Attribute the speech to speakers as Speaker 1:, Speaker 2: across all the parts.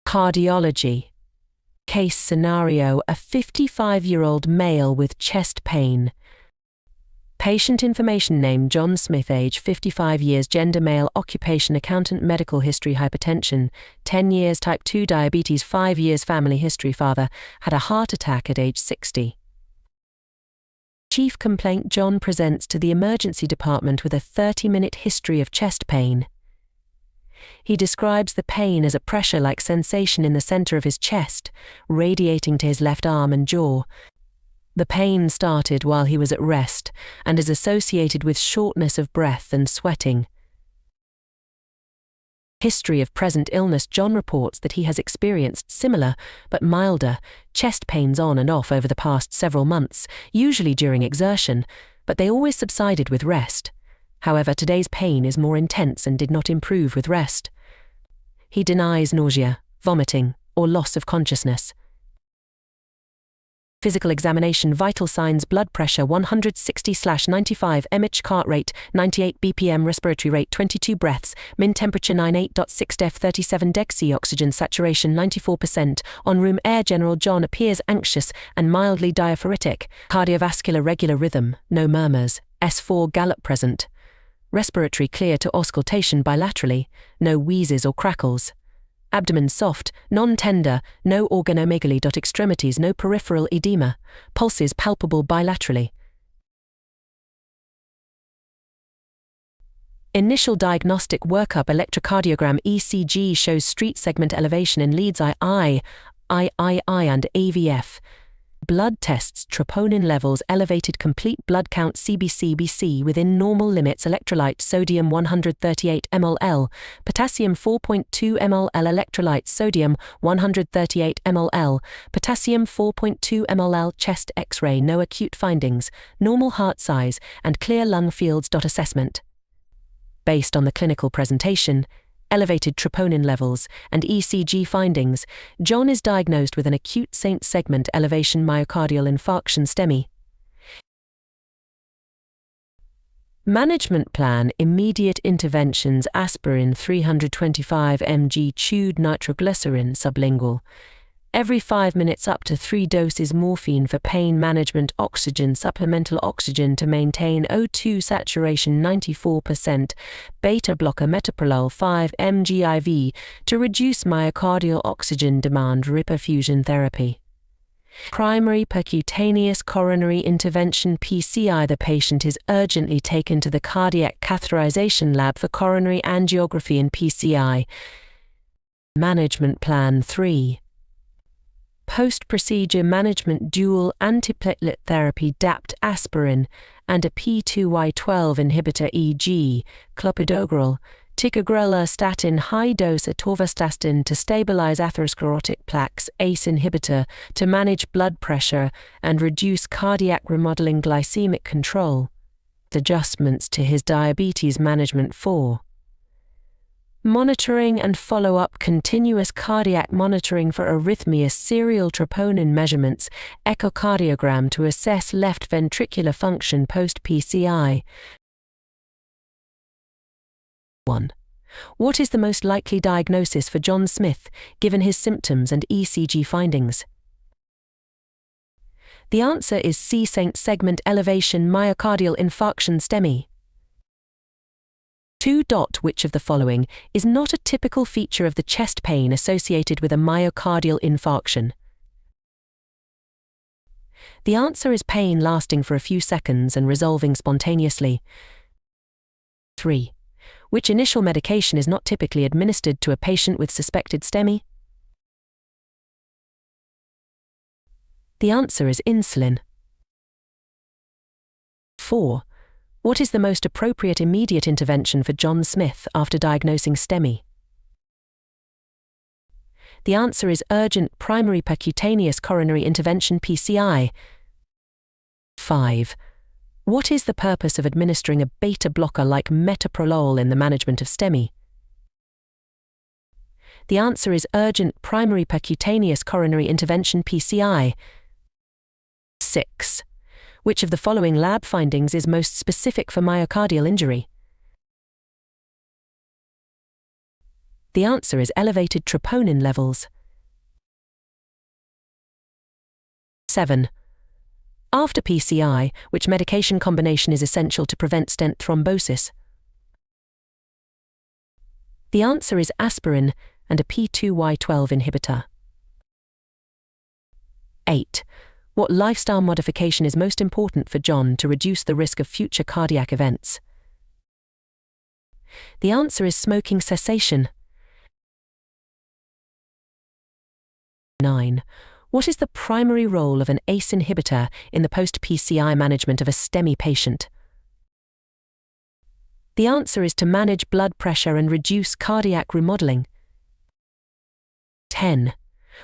Speaker 1: Cardiology. Case scenario: a 55-year-old male with chest pain. Patient information: name John Smith, age 55 years, gender male, occupation accountant, medical history hypertension, 10 years, type 2 diabetes, 5 years, family history, father, had a heart attack at age 60. Chief complaint: John presents to the emergency department with a 30-minute history of chest pain. He describes the pain as a pressure-like sensation in the center of his chest, radiating to his left arm and jaw. The pain started while he was at rest and is associated with shortness of breath and sweating. History of present illness: John reports that he has experienced similar, but milder, chest pains on and off over the past several months, usually during exertion, but they always subsided with rest. However, today's pain is more intense and did not improve with rest. He denies nausea, vomiting, or loss of consciousness. Physical examination: vital signs, blood pressure 160/95 mmHg, heart rate 98 bpm, respiratory rate 22 breaths, min temperature 98.6 def 37 deg C, oxygen saturation 94%, on-room air. General: John appears anxious and mildly diaphoretic. Cardiovascular: regular rhythm, no murmurs, S4 gallop present. Respiratory: clear to auscultation bilaterally, no wheezes or crackles. Abdomen soft, non-tender, no organomegaly. Extremities: no peripheral edema. Pulses palpable bilaterally. Initial diagnostic workup: electrocardiogram, ECG shows street segment elevation in leads I, and AVF. Blood tests: troponin levels elevated, complete blood count CBC within normal limits, electrolyte sodium 138 ml, potassium 4.2 ml, electrolyte sodium 138 ml, potassium 4.2 ml, chest X-ray, no acute findings, normal heart size, and clear lung fields. Assessment: based on the clinical presentation, elevated troponin levels, and ECG findings, John is diagnosed with an acute St. segment elevation myocardial infarction STEMI. Management plan: immediate interventions, aspirin 325 mg chewed, nitroglycerin sublingual, every 5 minutes up to 3 doses, morphine for pain management, oxygen, supplemental oxygen to maintain O2 saturation 94%, beta blocker metoprolol 5 mg IV to reduce myocardial oxygen demand, reperfusion therapy. Primary percutaneous coronary intervention PCI: the patient is urgently taken to the cardiac catheterization lab for coronary angiography and PCI. Management plan 3. Post-procedure management: dual antiplatelet therapy, DAPT, aspirin, and a P2Y12 inhibitor, e.g., clopidogrel, ticagrelor, statin, high-dose atorvastatin to stabilize atherosclerotic plaques, ACE inhibitor to manage blood pressure and reduce cardiac remodeling, glycemic control. Adjustments to his diabetes management: 4. Monitoring and follow-up: continuous cardiac monitoring for arrhythmia, serial troponin measurements, echocardiogram to assess left ventricular function post-PCI. 1. What is the most likely diagnosis for John Smith, given his symptoms and ECG findings? The answer is C. St. segment elevation myocardial infarction STEMI. 2. Which of the following is not a typical feature of the chest pain associated with a myocardial infarction? The answer is pain lasting for a few seconds and resolving spontaneously. 3. Which initial medication is not typically administered to a patient with suspected STEMI? The answer is insulin. 4. What is the most appropriate immediate intervention for John Smith after diagnosing STEMI? The answer is urgent primary percutaneous coronary intervention PCI. 5. What is the purpose of administering a beta blocker like metoprolol in the management of STEMI? The answer is urgent primary percutaneous coronary intervention PCI. 6. Which of the following lab findings is most specific for myocardial injury? The answer is elevated troponin levels. 7. After PCI, which medication combination is essential to prevent stent thrombosis? The answer is aspirin and a P2Y12 inhibitor. 8. What lifestyle modification is most important for John to reduce the risk of future cardiac events? The answer is smoking cessation. 9. What is the primary role of an ACE inhibitor in the post-PCI management of a STEMI patient? The answer is to manage blood pressure and reduce cardiac remodeling. 10.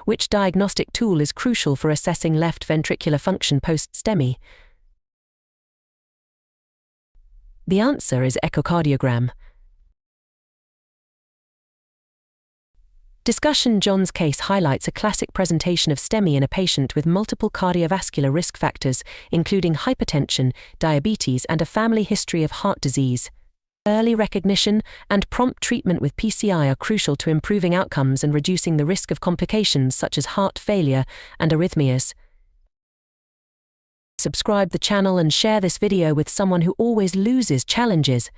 Speaker 1: Which diagnostic tool is crucial for assessing left ventricular function post-STEMI? The answer is echocardiogram. Discussion: John's case highlights a classic presentation of STEMI in a patient with multiple cardiovascular risk factors, including hypertension, diabetes, and a family history of heart disease. Early recognition and prompt treatment with PCI are crucial to improving outcomes and reducing the risk of complications such as heart failure and arrhythmias. Subscribe the channel and share this video with someone who always loses challenges.